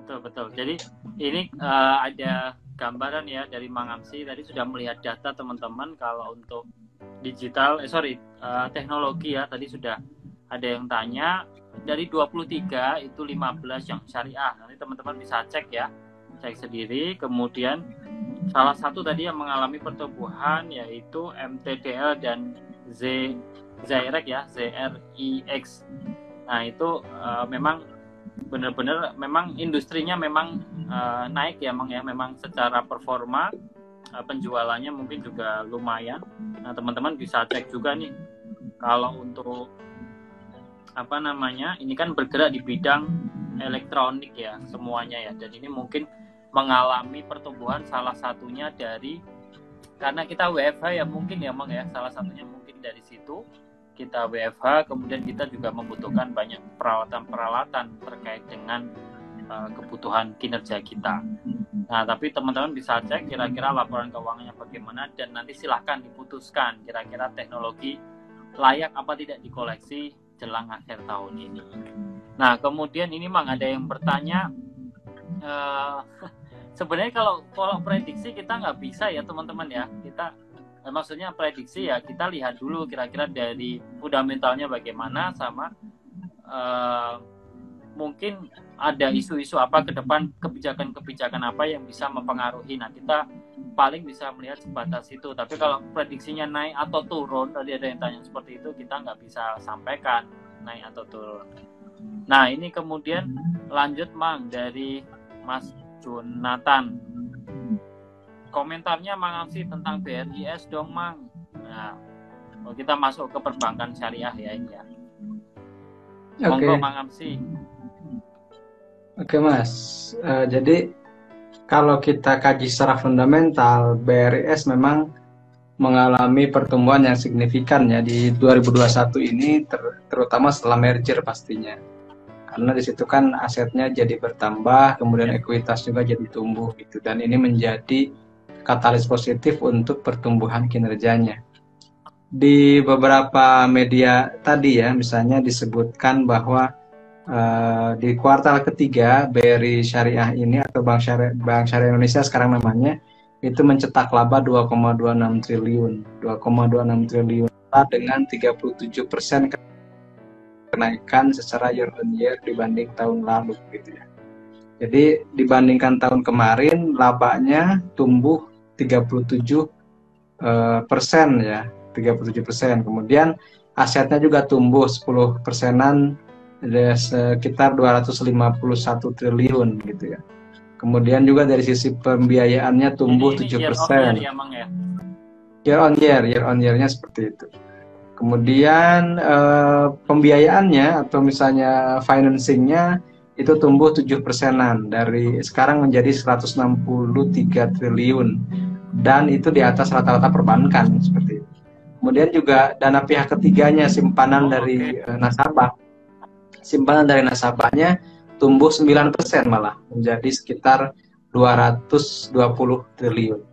betul betul. Jadi ini ada gambaran ya dari Mang Amsi tadi sudah melihat data teman-teman kalau untuk digital, teknologi ya tadi sudah ada yang tanya dari 23 itu 15 yang syariah. Nanti teman-teman bisa cek ya, cek sendiri. Kemudian salah satu tadi yang mengalami pertumbuhan yaitu MTDL dan ZRIX ya, ZRIX. Nah itu memang benar-benar memang industrinya memang naik ya, memang secara performa penjualannya mungkin juga lumayan. Nah teman-teman bisa cek juga nih kalau untuk ini kan bergerak di bidang elektronik ya semuanya ya, dan ini mungkin mengalami pertumbuhan salah satunya dari karena kita WFH ya mungkin ya Mang ya, salah satunya mungkin dari situ kita WFH, kemudian kita juga membutuhkan banyak peralatan-peralatan terkait dengan kebutuhan kinerja kita. Nah, tapi teman-teman bisa cek kira-kira laporan keuangannya bagaimana dan nanti silahkan diputuskan kira-kira teknologi layak apa tidak dikoleksi jelang akhir tahun ini. Nah, kemudian ini Mang ada yang bertanya, sebenarnya kalau prediksi kita nggak bisa ya teman-teman ya, kita maksudnya prediksi ya kita lihat dulu kira-kira dari fundamentalnya bagaimana sama mungkin ada isu-isu apa ke depan, kebijakan-kebijakan apa yang bisa mempengaruhi. Nah kita paling bisa melihat sebatas itu, tapi kalau prediksinya naik atau turun, tadi ada yang tanya seperti itu, kita nggak bisa sampaikan naik atau turun. Nah ini kemudian lanjut Mang dari Mas Jonathan, komentarnya Mang Amsi tentang BRIS dong Mang. Nah, kita masuk ke perbankan syariah ya ini ya. Monggo Mang Amsi. Oke Mas, jadi kalau kita kaji secara fundamental, BRIS memang mengalami pertumbuhan yang signifikan ya di 2021 ini, terutama setelah merger pastinya. Karena di situ kan asetnya jadi bertambah, kemudian ekuitas juga jadi tumbuh gitu, dan ini menjadi katalis positif untuk pertumbuhan kinerjanya. Di beberapa media tadi ya, misalnya disebutkan bahwa di kuartal ketiga BRI Syariah ini atau Bank Syariah Indonesia sekarang namanya itu mencetak laba 2,26 triliun dengan 37% kenaikan secara year on year dibanding tahun lalu gitu ya. Jadi dibandingkan tahun kemarin labanya tumbuh 37% ya, 37%. Kemudian asetnya juga tumbuh 10%-an, sekitar 251 triliun gitu ya. Kemudian juga dari sisi pembiayaannya tumbuh 7%. Year on year-nya seperti itu. Kemudian pembiayaannya atau misalnya financingnya itu tumbuh 7%-an, dari sekarang menjadi 163 triliun, dan itu di atas rata-rata perbankan seperti itu. Kemudian juga dana pihak ketiganya, simpanan dari nasabah. Simpanan dari nasabahnya tumbuh 9% malah, menjadi sekitar 220 triliun.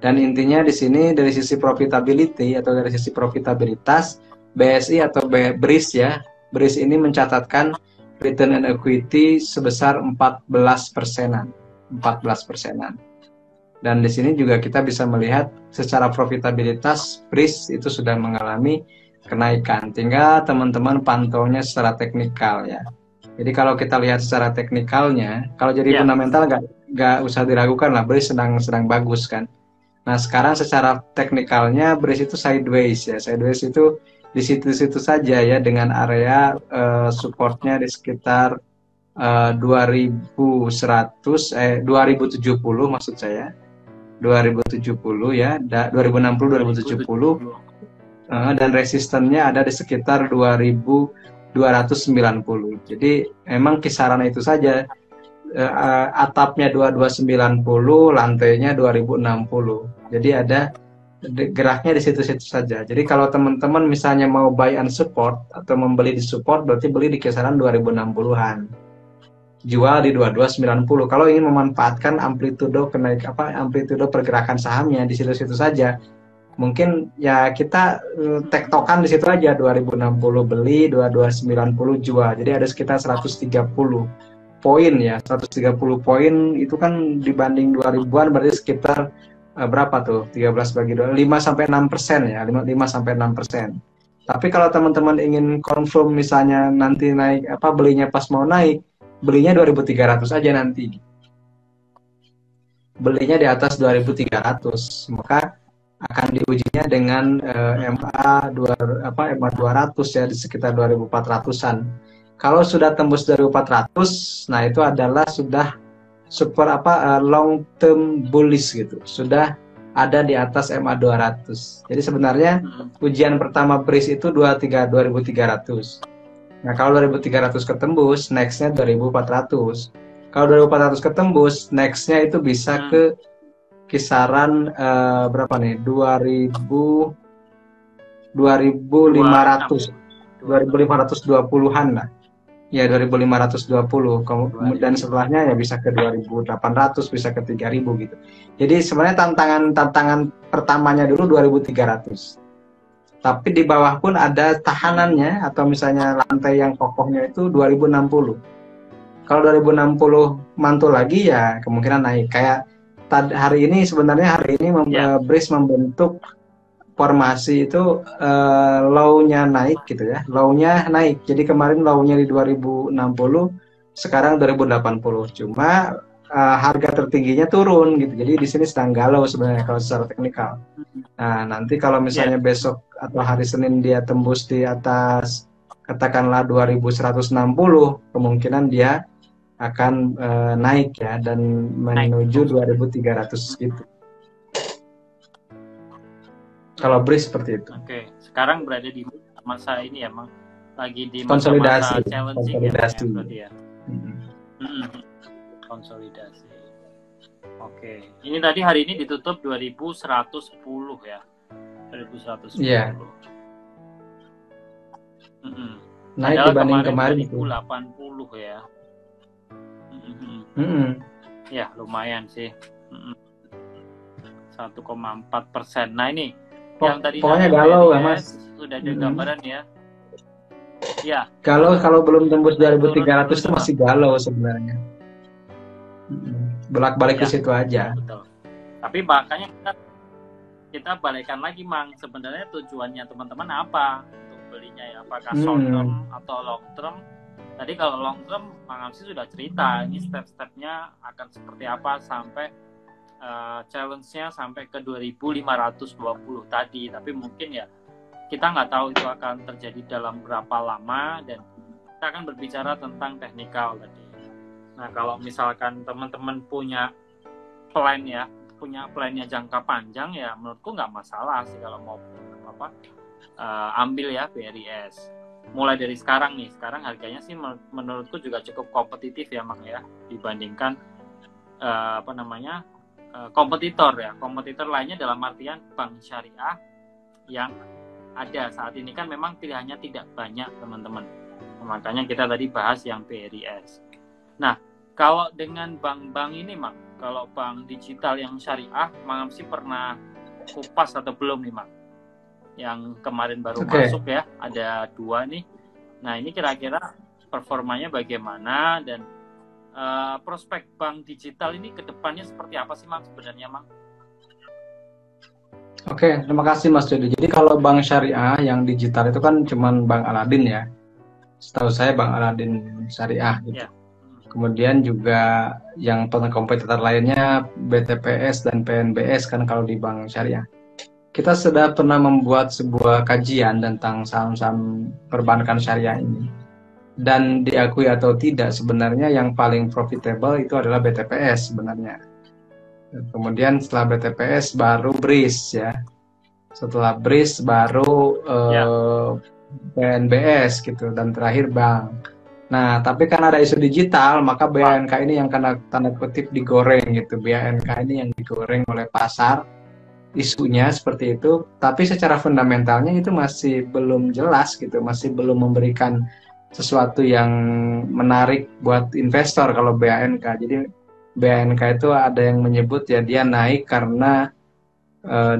Dan intinya di sini dari sisi profitability atau dari sisi profitabilitas, BSI atau BRIS ya, BRIS ini mencatatkan return on equity sebesar 14%-an. Dan di sini juga kita bisa melihat secara profitabilitas BRIS itu sudah mengalami kenaikan. Tinggal teman-teman pantaunya secara teknikal ya. Jadi kalau kita lihat secara teknikalnya, kalau jadi fundamental nggak usah diragukan lah, BRIS sedang bagus kan. Nah sekarang secara teknikalnya BRIS itu sideways ya. Sideways itu di situ-situ saja ya, dengan area supportnya di sekitar 2070 maksud saya. 2070 ya, 2060-2070. Dan resistennya ada di sekitar 2290. Jadi memang kisaran itu saja, atapnya 2290, lantainya 2060. Jadi ada geraknya di situ-situ saja. Jadi kalau teman-teman misalnya mau buy and support atau membeli di support, berarti beli di kisaran 2060-an. Jual di 2290. Kalau ingin memanfaatkan amplitudo amplitudo pergerakan sahamnya di situ-situ saja. Mungkin ya kita tektokan di situ aja, 2060 beli, 2290 jual. Jadi ada sekitar 130 poin ya. 130 poin itu kan dibanding 2000-an berarti sekitar berapa tuh? 13 bagi 2, 5 sampai 6% ya, 5 sampai 6%. Tapi kalau teman-teman ingin confirm misalnya nanti naik apa belinya pas mau naik, belinya 2300 aja nanti. Belinya di atas 2300, maka akan diujinya dengan MA 200 ya di sekitar 2400-an. Kalau sudah tembus 2400, nah itu adalah sudah super long term bullish gitu. Sudah ada di atas MA 200. Jadi sebenarnya ujian pertama BRIS itu 2300. Nah, kalau 2300 ketembus, next-nya 2400. Kalau 2400 ketembus, next-nya itu bisa ke kisaran berapa nih? 2520-an lah. Ya 2520. Kemudian setelahnya ya bisa ke 2800, bisa ke 3000 gitu. Jadi sebenarnya tantangan pertamanya dulu 2300. Tapi di bawah pun ada tahanannya atau misalnya lantai yang kokohnya itu 2060. Kalau 2060 mantul lagi ya kemungkinan naik. Kayak hari ini BRIS membentuk formasi itu low-nya naik gitu ya. Low-nya naik. Jadi kemarin low-nya di 2060, sekarang 2080. Cuma harga tertingginya turun gitu. Jadi di sini sedang galau sebenarnya kalau secara teknikal. Nah, nanti kalau misalnya besok atau hari Senin dia tembus di atas katakanlah 2160, kemungkinan dia akan naik ya dan menuju 2300 gitu. Kalau BRIS seperti itu. Oke, sekarang berada di masa ini ya, Mang. Lagi di masa challenging konsolidasi. Ya. Konsolidasi. Oke. Ini tadi hari ini ditutup 2110 ya. 2110. Iya. Naik dibanding kemarin 2080 ya. Ya, lumayan sih. 1,4%. Nah, ini yang tadi pokoknya galau ya, Mas. Sudah ada gambaran ya. Ya. Kalau belum tembus 2300 itu masih galau sebenarnya. Bolak-balik ke situ aja. Betul. Tapi makanya kita balikan lagi, Mang. Sebenarnya tujuannya teman-teman apa untuk belinya ya? Apakah short term atau long term? Tadi kalau long term, Mang Amsi sudah cerita. Ini step-stepnya akan seperti apa sampai challenge-nya sampai ke 2520 tadi. Tapi mungkin ya kita nggak tahu itu akan terjadi dalam berapa lama, dan kita akan berbicara tentang teknikal tadi. Nah, kalau misalkan teman-teman punya plannya jangka panjang ya menurutku nggak masalah sih kalau mau ambil ya BRIS. Mulai dari sekarang nih, sekarang harganya sih menurutku juga cukup kompetitif ya, Mak ya, dibandingkan kompetitor lainnya, dalam artian bank syariah yang ada saat ini kan memang pilihannya tidak banyak, teman-teman. Makanya kita tadi bahas yang BRIS. Nah, kalau dengan bank-bank ini, Mang, kalau bank digital yang syariah, Mang Amsi pernah kupas atau belum nih, Mang? Yang kemarin baru masuk ya, ada 2 nih. Nah, ini kira-kira performanya bagaimana, dan prospek bank digital ini ke depannya seperti apa sih, Mang, sebenarnya, Mang? Oke, terima kasih Mas Dodi. Jadi kalau bank syariah yang digital itu kan cuman Bank Aladin ya. Setahu saya Bank Aladin syariah gitu. Kemudian juga yang kompetitor lainnya BTPS dan PNBS kan kalau di bank syariah. Kita sudah pernah membuat sebuah kajian tentang saham-saham perbankan syariah ini. Dan diakui atau tidak, sebenarnya yang paling profitable itu adalah BTPS sebenarnya. Kemudian setelah BTPS baru BRIS ya. Setelah BRIS baru PNBS gitu, dan terakhir bank. Nah, tapi karena ada isu digital, maka BANK ini yang tanda kutip digoreng gitu. BANK ini yang digoreng oleh pasar, isunya seperti itu. Tapi secara fundamentalnya itu masih belum jelas gitu, masih belum memberikan sesuatu yang menarik buat investor kalau BANK. Jadi BANK itu ada yang menyebut ya dia naik karena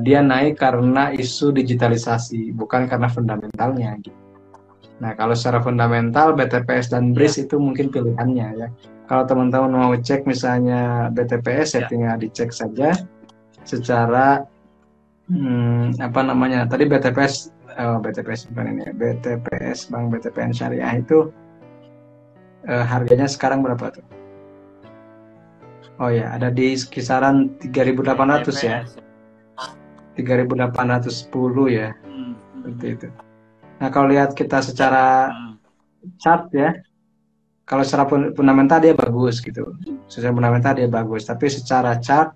dia naik karena isu digitalisasi, bukan karena fundamentalnya gitu. Nah, kalau secara fundamental BTPS dan BRIS itu mungkin pilihannya ya. Kalau teman-teman mau cek misalnya BTPS, ya tinggal dicek saja secara apa namanya tadi BTPS bukan ini ya, BTPS Bank BTPN Syariah itu harganya sekarang berapa tuh? Oh ya, ada di kisaran 3.800 ya. 3.810 ya. Seperti itu. Nah, kalau lihat kita secara chart ya, kalau secara fundamental dia bagus gitu. Secara fundamental dia bagus, tapi secara chart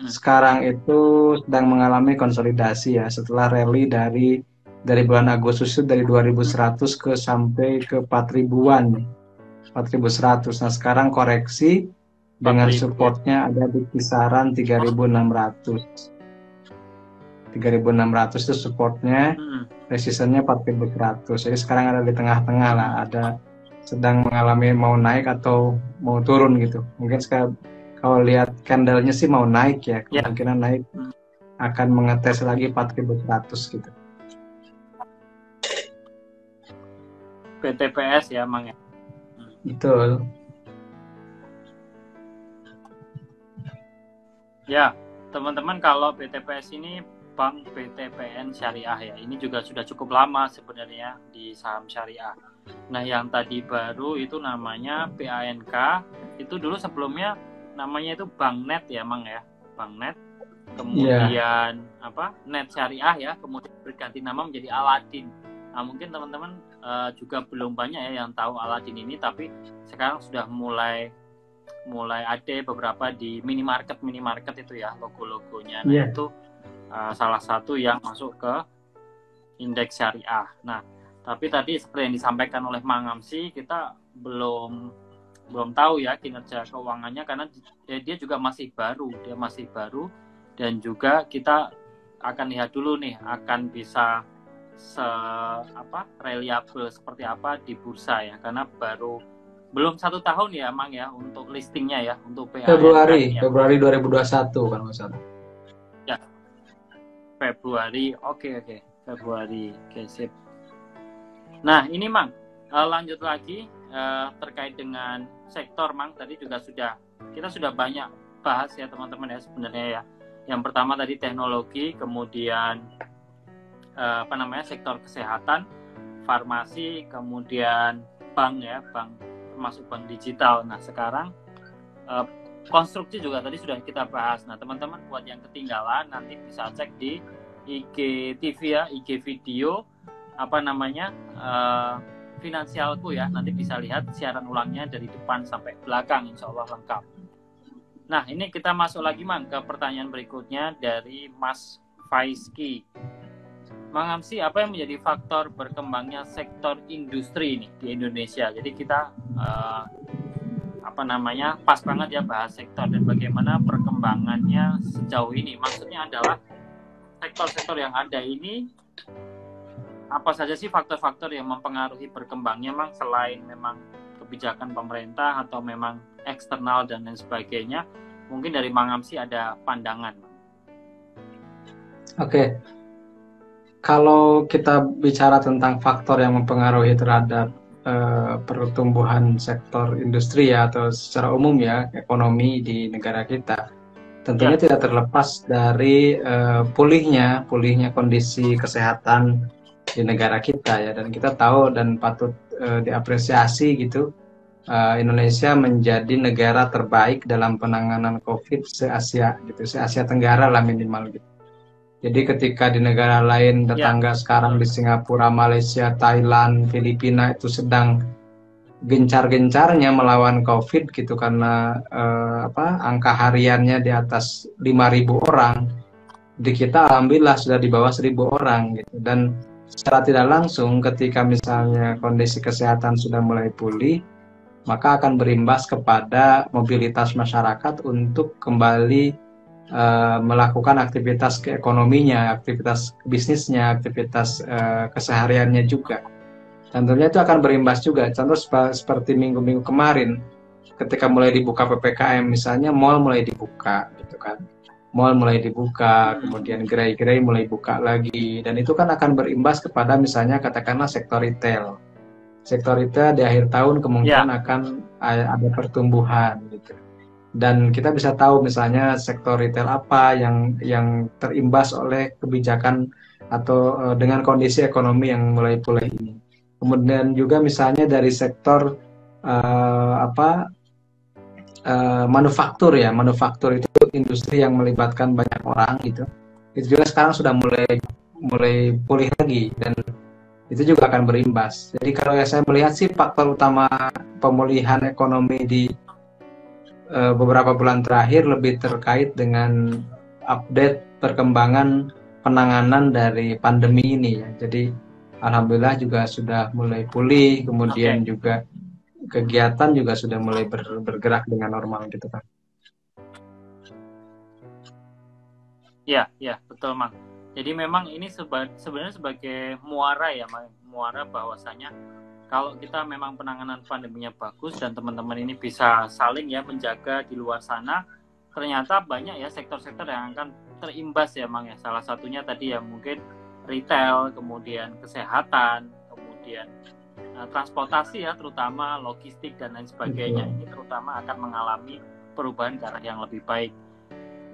sekarang itu sedang mengalami konsolidasi ya, setelah rally dari bulan Agustus itu dari 2.100 sampai ke 4.000-an nih. 4.100. Nah, sekarang koreksi dengan supportnya ada di kisaran 3.600. 3.600 itu supportnya, resistennya 4.100. Jadi sekarang ada di tengah-tengah lah, ada sedang mengalami mau naik atau mau turun gitu. Mungkin kalau lihat candlenya sih mau naik ya, kemungkinan naik akan mengetes lagi 4.100 gitu. BTPS ya, Mang ya. Betul. Ya, teman-teman, kalau BTPS ini Bank BTPN Syariah ya, ini juga sudah cukup lama sebenarnya di saham syariah. Nah, yang tadi baru itu namanya BANK, itu dulu sebelumnya namanya itu Bank Net ya, Mang ya, Bank Net. Kemudian Net Syariah ya, kemudian berganti nama menjadi Aladin. Nah, mungkin teman-teman juga belum banyak ya yang tahu Aladin ini, tapi sekarang sudah mulai ada beberapa di minimarket itu ya, logo-logonya. Nah, itu salah satu yang masuk ke indeks syariah. Nah, tapi tadi seperti yang disampaikan oleh Mang Amsi, kita belum tahu ya kinerja keuangannya, karena dia juga masih baru, dan juga kita akan lihat dulu nih akan bisa reliable seperti apa di bursa ya, karena belum 1 tahun ya, Mang ya, untuk listingnya ya, untuk PAN. Februari 2021 kan masalah. Ya, Februari, oke. Februari, sip. Nah, ini Mang, lanjut lagi terkait dengan sektor, Mang. Tadi juga kita sudah banyak bahas ya teman-teman ya sebenarnya ya. Yang pertama tadi teknologi, kemudian sektor kesehatan, farmasi, kemudian bank ya, termasuk bank digital. Nah, sekarang konstruksi juga tadi sudah kita bahas. Nah, teman-teman buat yang ketinggalan nanti bisa cek di IG TV ya, IG video Finansialku ya. Nanti bisa lihat siaran ulangnya dari depan sampai belakang, insya Allah lengkap. Nah, ini kita masuk lagi, Mang, ke pertanyaan berikutnya dari Mas Faiski. Mang Amsi, apa yang menjadi faktor berkembangnya sektor industri ini di Indonesia? Jadi kita pas banget ya bahas sektor dan bagaimana perkembangannya sejauh ini. Maksudnya adalah sektor-sektor yang ada ini, apa saja sih faktor-faktor yang mempengaruhi berkembangnya, Mang, selain memang kebijakan pemerintah atau memang eksternal dan lain sebagainya? Mungkin dari Mang Amsi ada pandangan. Oke. Kalau kita bicara tentang faktor yang mempengaruhi terhadap pertumbuhan sektor industri ya, atau secara umum ya ekonomi di negara kita, tentunya tidak terlepas dari pulihnya kondisi kesehatan di negara kita ya. Dan kita tahu dan patut diapresiasi gitu, Indonesia menjadi negara terbaik dalam penanganan COVID se-Asia Tenggara lah minimal gitu. Jadi ketika di negara lain tetangga sekarang di Singapura, Malaysia, Thailand, Filipina itu sedang gencar-gencarnya melawan COVID gitu, karena angka hariannya di atas 5.000 orang, di kita alhamdulillah sudah di bawah 1.000 orang gitu. Dan secara tidak langsung ketika misalnya kondisi kesehatan sudah mulai pulih, maka akan berimbas kepada mobilitas masyarakat untuk kembali melakukan aktivitas keekonominya, aktivitas bisnisnya, aktivitas kesehariannya juga. Tentunya itu akan berimbas juga. Contoh seperti minggu-minggu kemarin, ketika mulai dibuka PPKM, misalnya mall mulai dibuka, gitu kan. mall mulai dibuka, kemudian gerai-gerai mulai buka lagi, dan itu kan akan berimbas kepada misalnya katakanlah sektor retail. Sektor retail di akhir tahun kemungkinan Ya, akan ada pertumbuhan gitu. Dan kita bisa tahu misalnya sektor retail apa yang terimbas oleh kebijakan atau dengan kondisi ekonomi yang mulai pulih ini. Kemudian juga misalnya dari sektor apa manufaktur ya, manufaktur itu industri yang melibatkan banyak orang gitu. Itu juga sekarang sudah mulai mulai pulih lagi dan itu juga akan berimbas. Jadi kalau ya saya melihat sih faktor utama pemulihan ekonomi di beberapa bulan terakhir lebih terkait dengan update perkembangan penanganan dari pandemi ini ya. Jadi alhamdulillah juga sudah mulai pulih, kemudian oke. juga kegiatan juga sudah mulai bergerak dengan normal gitu kan. Ya, ya, betul, Mang. Jadi memang ini sebenarnya sebagai muara ya, Mang. Muara bahwasanya kalau kita memang penanganan pandeminya bagus dan teman-teman ini bisa saling ya menjaga di luar sana, ternyata banyak ya sektor-sektor yang akan terimbas ya, Mang ya. Salah satunya tadi ya mungkin retail, kemudian kesehatan, kemudian transportasi ya, terutama logistik dan lain sebagainya. Ini terutama akan mengalami perubahan ke arah yang lebih baik.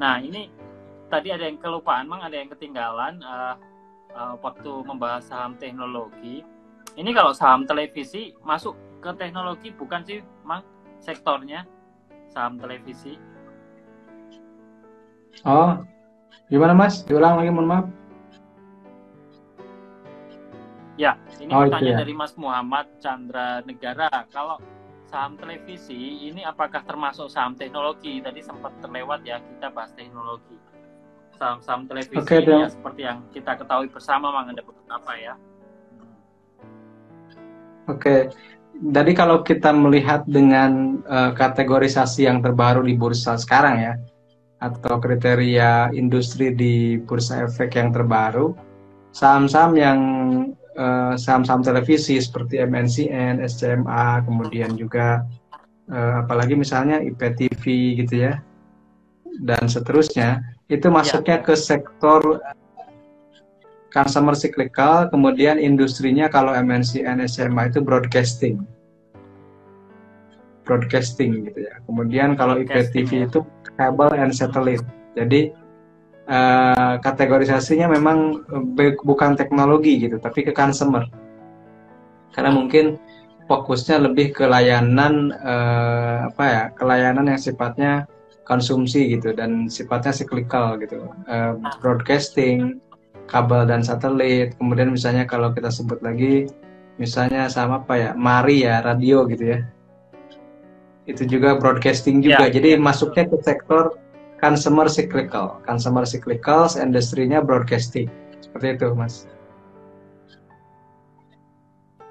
Nah, ini tadi ada yang kelupaan, Mang, ada yang ketinggalan waktu membahas saham teknologi. Ini kalau saham televisi masuk ke teknologi bukan sih, Mang, sektornya saham televisi? Oh, gimana Mas? Diulang lagi, mohon maaf. Ya, ini Oh itu pertanyaan ya. dari Mas Muhammad Chandra Negara. Kalau saham televisi ini apakah termasuk saham teknologi? Tadi sempat terlewat ya, kita bahas teknologi. Saham-saham Oke, televisi ini ya seperti yang kita ketahui bersama, Mang, ada beberapa ya. Oke. Jadi kalau kita melihat dengan kategorisasi yang terbaru di bursa sekarang ya, atau kriteria industri di bursa efek yang terbaru, saham-saham yang saham-saham televisi seperti MNCN, SCMA, kemudian juga apalagi misalnya IPTV gitu ya, dan seterusnya, itu Ya, masuknya ke sektor consumer cyclical, kemudian industrinya kalau MNCN, SCMA itu broadcasting gitu ya. Kemudian kalau broadcasting IPTV ya. itu cable and satellite. Jadi kategorisasinya memang bukan teknologi gitu, tapi ke consumer. Karena mungkin fokusnya lebih ke layanan apa ya, kelayanan yang sifatnya konsumsi gitu dan sifatnya cyclical gitu. Broadcasting, kabel dan satelit. Kemudian misalnya kalau kita sebut lagi, misalnya sama apa ya, Mari ya, radio gitu ya. Itu juga broadcasting juga. Ya, Jadi ya, betul. masuknya ke sektor consumer cyclicals, industrinya broadcasting. Seperti itu, Mas.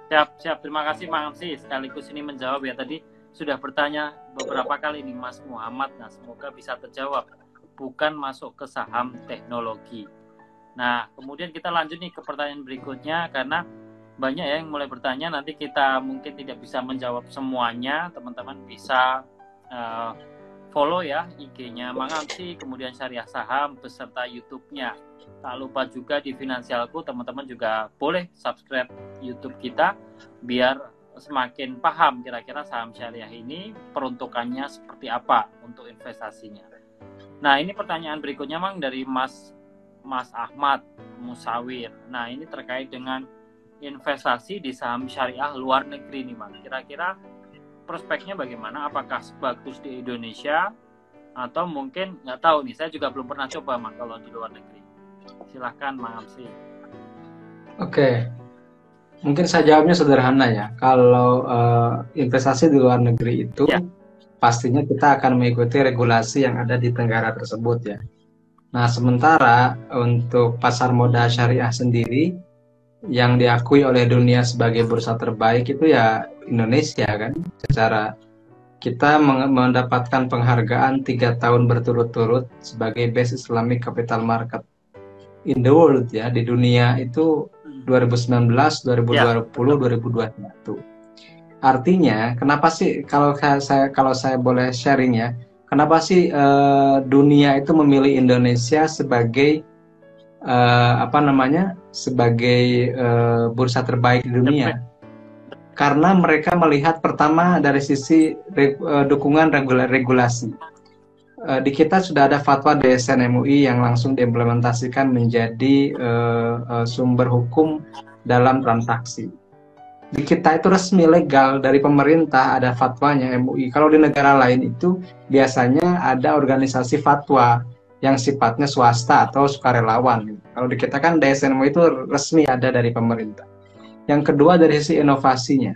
Siap, siap. Terima kasih, Mang Amsi. Sekaligus ini menjawab ya. Tadi sudah bertanya beberapa kali nih Mas Muhammad. Nah, semoga bisa terjawab. Bukan masuk ke saham teknologi. Nah, kemudian kita lanjut nih ke pertanyaan berikutnya. Karena banyak ya yang mulai bertanya. Nanti kita mungkin tidak bisa menjawab semuanya. Teman-teman bisa follow ya IG-nya Mang Amsi, kemudian Syariah Saham, beserta YouTube-nya. Tak lupa juga di Finansialku, teman-teman juga boleh subscribe YouTube kita biar semakin paham kira-kira saham syariah ini peruntukannya seperti apa untuk investasinya. Nah, ini pertanyaan berikutnya, Mang, dari Mas Ahmad Musawir. Nah, ini terkait dengan investasi di saham syariah luar negeri nih, Mang. Kira-kira prospeknya bagaimana? Apakah bagus di Indonesia atau mungkin nggak tahu nih? Saya juga belum pernah coba, Mang, kalau di luar negeri. Silahkan, Mang Amsi. Oke, mungkin saya jawabnya sederhana ya. Kalau investasi di luar negeri itu Ya, pastinya kita akan mengikuti regulasi yang ada di negara tersebut ya. Nah, sementara untuk pasar modal syariah sendiri yang diakui oleh dunia sebagai bursa terbaik itu ya Indonesia kan. Secara kita mendapatkan penghargaan 3 tahun berturut-turut sebagai Best Islamic Capital Market in the world ya, di dunia itu 2019, 2020, 2021. Artinya, kenapa sih kalau saya boleh sharing ya, kenapa sih dunia itu memilih Indonesia sebagai sebagai bursa terbaik di dunia? Karena mereka melihat pertama dari sisi dukungan regulasi. Di kita sudah ada fatwa DSN MUI yang langsung diimplementasikan menjadi sumber hukum dalam transaksi. Di kita itu resmi legal dari pemerintah, ada fatwanya MUI. Kalau di negara lain itu biasanya ada organisasi fatwa yang sifatnya swasta atau sukarelawan. Kalau di kita kan DSN MUI itu resmi ada dari pemerintah. Yang kedua dari sisi inovasinya.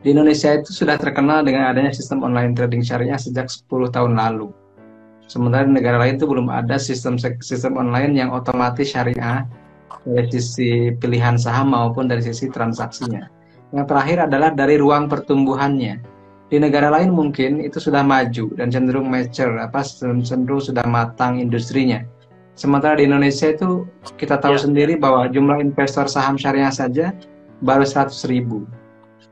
Di Indonesia itu sudah terkenal dengan adanya sistem online trading syariah sejak 10 tahun lalu. Sementara di negara lain itu belum ada sistem online yang otomatis syariah dari sisi pilihan saham maupun dari sisi transaksinya. Yang terakhir adalah dari ruang pertumbuhannya. Di negara lain mungkin itu sudah maju dan cenderung mature, cenderung sudah matang industrinya. Sementara di Indonesia itu kita tahu sendiri bahwa jumlah investor saham syariah saja baru 100.000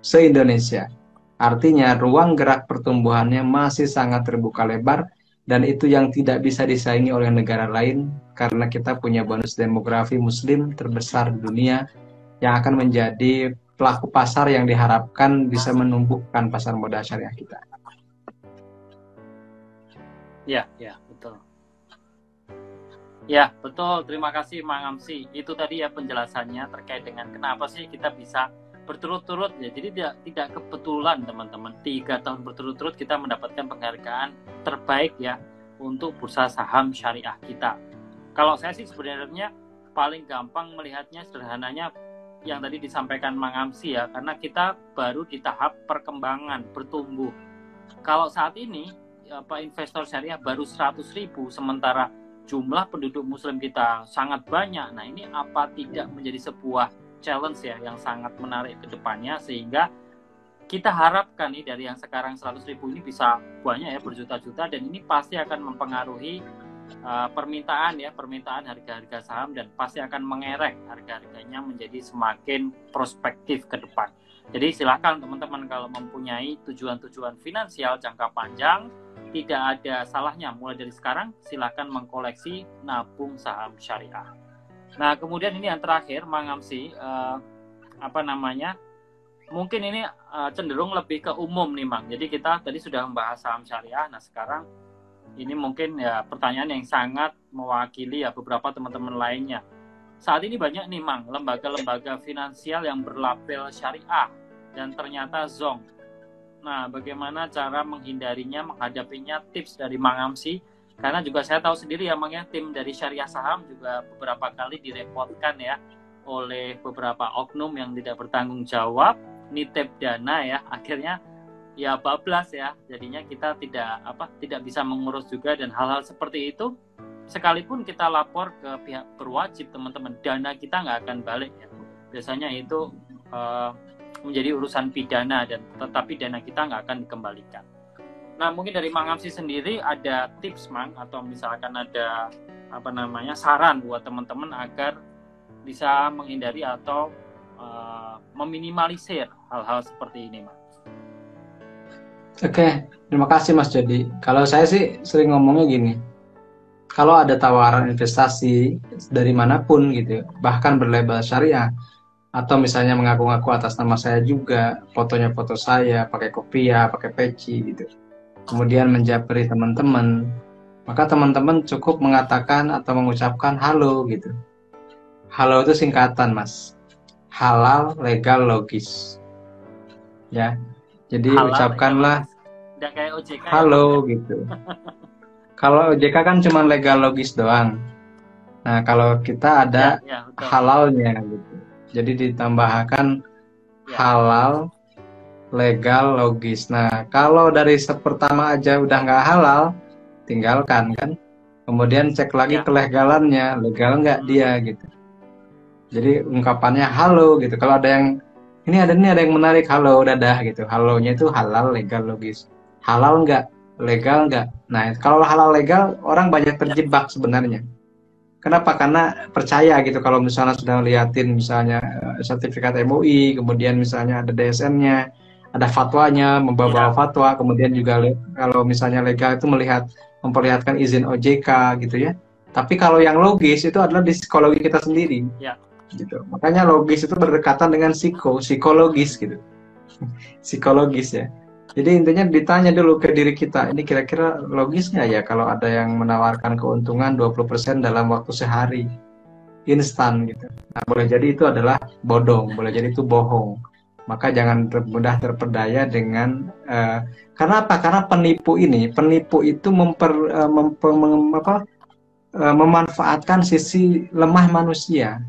se-Indonesia. Artinya ruang gerak pertumbuhannya masih sangat terbuka lebar dan itu yang tidak bisa disaingi oleh negara lain karena kita punya bonus demografi muslim terbesar di dunia yang akan menjadi pelaku pasar yang diharapkan bisa menumbuhkan pasar modal syariah kita. Ya, betul. Ya, betul. Terima kasih Mang Amsi. Itu tadi ya penjelasannya terkait dengan kenapa sih kita bisa berturut-turut ya. Jadi tidak kebetulan teman-teman. 3 tahun berturut-turut kita mendapatkan penghargaan terbaik ya untuk bursa saham syariah kita. Kalau saya sih sebenarnya paling gampang melihatnya sederhananya yang tadi disampaikan Mang Amsi ya, karena kita baru di tahap perkembangan, bertumbuh. Kalau saat ini investor syariah baru 100.000 sementara jumlah penduduk muslim kita sangat banyak. Nah, ini apa tidak menjadi sebuah challenge ya yang sangat menarik ke depannya, sehingga kita harapkan nih dari yang sekarang 100.000 ini bisa banyak ya, berjuta-juta, dan ini pasti akan mempengaruhi permintaan harga-harga saham dan pasti akan mengerek harga-harganya menjadi semakin prospektif ke depan. Jadi silakan teman-teman kalau mempunyai tujuan-tujuan finansial jangka panjang, tidak ada salahnya mulai dari sekarang silakan mengkoleksi nabung saham syariah. Nah, kemudian ini yang terakhir Mang Amsi, mungkin ini cenderung lebih ke umum nih Mang. Jadi kita tadi sudah membahas saham syariah. Nah, sekarang ini mungkin ya pertanyaan yang sangat mewakili ya beberapa teman-teman lainnya. Saat ini banyak nih Mang lembaga-lembaga finansial yang berlabel syariah dan ternyata zonk. Nah, bagaimana cara menghindarinya, menghadapinya, tips dari Mang Amsi? Karena juga saya tahu sendiri ya Mang ya, tim dari Syariah Saham juga beberapa kali direpotkan ya oleh beberapa oknum yang tidak bertanggung jawab, nitip dana ya, akhirnya ya bablas ya. Jadinya kita tidak bisa mengurus juga, dan hal-hal seperti itu sekalipun kita lapor ke pihak berwajib teman-teman, dana kita nggak akan balik ya. Biasanya itu menjadi urusan pidana, dan tetapi dana kita nggak akan dikembalikan. Nah, mungkin dari Mang Amsi sendiri ada tips Mang, atau misalkan ada saran buat teman-teman agar bisa menghindari atau meminimalisir hal-hal seperti ini Mang. Oke, terima kasih Mas Jody. Kalau saya sih sering ngomongnya gini, kalau ada tawaran investasi dari manapun gitu, bahkan berlabel syariah, atau misalnya mengaku-ngaku atas nama saya juga, fotonya foto saya, pakai kopiah, pakai peci gitu, kemudian menjapri teman-teman, maka teman-teman cukup mengatakan atau mengucapkan halo gitu. Halo itu singkatan Mas, halal, legal, logis ya. Jadi halal, ucapkanlah kayak OJK halo ya, gitu. Kalau OJK kan cuma legal, logis doang. Nah, kalau kita ada halalnya gitu. Jadi ditambahkan halal, legal, logis. Nah, kalau dari pertama aja udah nggak halal, tinggalkan kan. Kemudian cek lagi kelegalannya, legal nggak dia gitu. Jadi ungkapannya halo gitu. Kalau ada yang ini ada yang menarik, halo, dadah gitu. Halonya itu halal, legal, logis. Halal nggak, legal nggak. Nah, kalau halal, legal, orang banyak terjebak sebenarnya. Kenapa? Karena percaya gitu kalau misalnya sudah liatin misalnya sertifikat MUI, kemudian misalnya ada DSN-nya, ada fatwanya, membawa Ya, fatwa, kemudian juga kalau misalnya legal itu memperlihatkan izin OJK gitu ya. Tapi kalau yang logis itu adalah di psikologi kita sendiri ya, gitu. Makanya logis itu berdekatan dengan psikologis gitu. Psikologis ya. Jadi intinya ditanya dulu ke diri kita, ini kira-kira logis nggak ya kalau ada yang menawarkan keuntungan 20% dalam waktu sehari, instan gitu. Nah, boleh jadi itu adalah bodong, boleh jadi itu bohong. Maka jangan mudah terpedaya dengan karena apa? Karena penipu itu memanfaatkan sisi lemah manusia.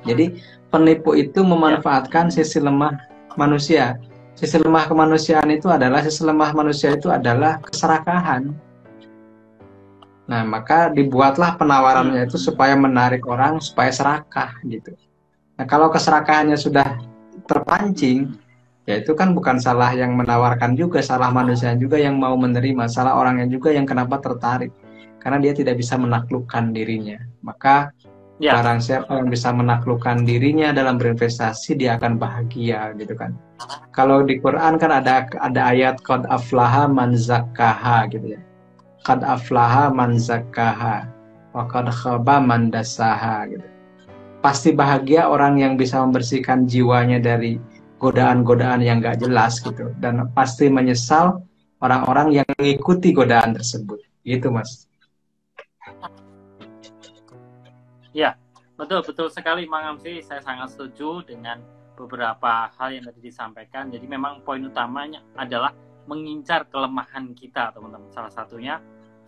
Jadi penipu itu ya, memanfaatkan sisi lemah manusia. Sisi lemah kemanusiaan itu adalah keserakahan. Nah, maka dibuatlah penawarannya itu supaya menarik orang supaya serakah gitu. Nah, kalau keserakahannya sudah terpancing, ya itu kan bukan salah yang menawarkan juga, salah manusia juga yang mau menerima, salah orangnya juga yang kenapa tertarik. Karena dia tidak bisa menaklukkan dirinya. Maka ya, barang siapa yang bisa menaklukkan dirinya dalam berinvestasi, dia akan bahagia gitu kan. Kalau di Quran kan ada ayat qad aflaha man zakkaha gitu ya. Qad aflaha man zakkaha wa qad khaba man dassaha gitu. Pasti bahagia orang yang bisa membersihkan jiwanya dari godaan-godaan yang gak jelas gitu, dan pasti menyesal orang-orang yang mengikuti godaan tersebut. Gitu, Mas. ya. Betul, betul sekali, Mang Amsi. Saya sangat setuju dengan beberapa hal yang tadi disampaikan. Jadi memang poin utamanya adalah mengincar kelemahan kita, teman-teman. Salah satunya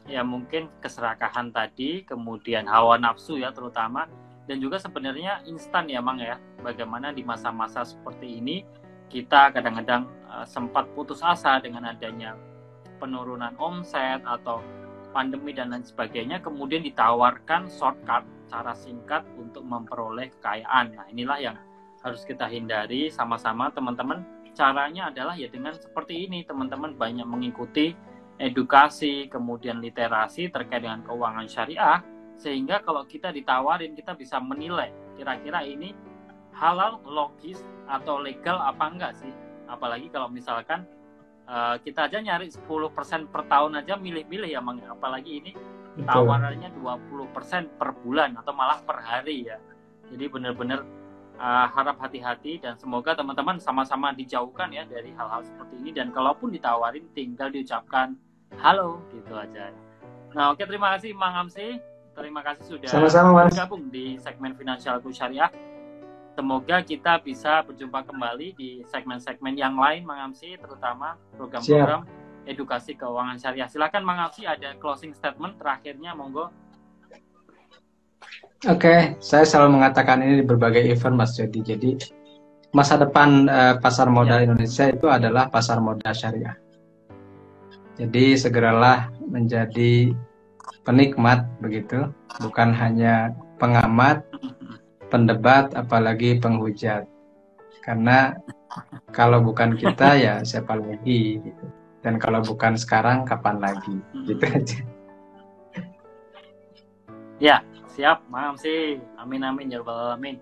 ya mungkin keserakahan tadi, kemudian hawa nafsu ya terutama, dan juga sebenarnya instan ya, Mang ya. Bagaimana di masa-masa seperti ini kita kadang-kadang sempat putus asa dengan adanya penurunan omset atau pandemi dan lain sebagainya, kemudian ditawarkan shortcut, cara singkat untuk memperoleh kekayaan. Nah, inilah yang harus kita hindari sama-sama, teman-teman. Caranya adalah ya dengan seperti ini, teman-teman banyak mengikuti edukasi, kemudian literasi terkait dengan keuangan syariah, sehingga kalau kita ditawarin, kita bisa menilai kira-kira ini halal, logis, atau legal apa enggak sih. Apalagi kalau misalkan kita aja nyari 10% per tahun aja milih-milih ya, Mang. Apalagi ini tawarannya 20% per bulan atau malah per hari ya. Jadi benar-benar harap hati-hati, dan semoga teman-teman sama-sama dijauhkan ya dari hal-hal seperti ini, dan kalaupun ditawarin tinggal diucapkan halo gitu aja. Nah, oke, terima kasih Mang Amsi. Terima kasih sudah bergabung di segmen Finansialku Syariah. Semoga kita bisa berjumpa kembali di segmen-segmen yang lain, Mang Amsi, terutama program-program edukasi keuangan syariah. Silakan Mang Amsi, ada closing statement terakhirnya, monggo. Oke, saya selalu mengatakan ini di berbagai event, Mas Jody. Jadi masa depan pasar modal Indonesia itu adalah pasar modal syariah. Jadi segeralah menjadi penikmat begitu, bukan hanya pengamat, pendebat, apalagi penghujat. Karena kalau bukan kita ya siapa lagi gitu. Dan kalau bukan sekarang kapan lagi, gitu aja. Ya, siap Mang Amsi. Amin amin ya rabbal alamin.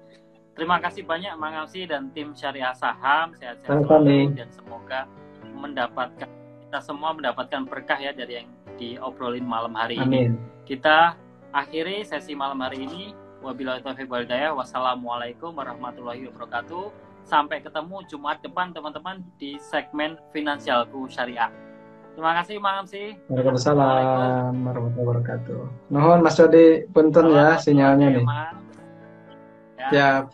Terima kasih banyak Mang Amsi dan tim Syariah Saham. Sehat-sehat selalu, dan semoga kita semua mendapatkan berkah ya dari yang diobrolin malam hari ini. Kita akhiri sesi malam hari ini. Wabillahi taufiq wal hidayah. Wassalamualaikum warahmatullahi wabarakatuh. Sampai ketemu Jumat depan, teman-teman, di segmen Finansialku Syariah. Terima kasih Mang Amsi. Waalaikumsalam warahmatullahi wabarakatuh. Nuhun Mas Jody, punten ya sinyalnya nih. Ya.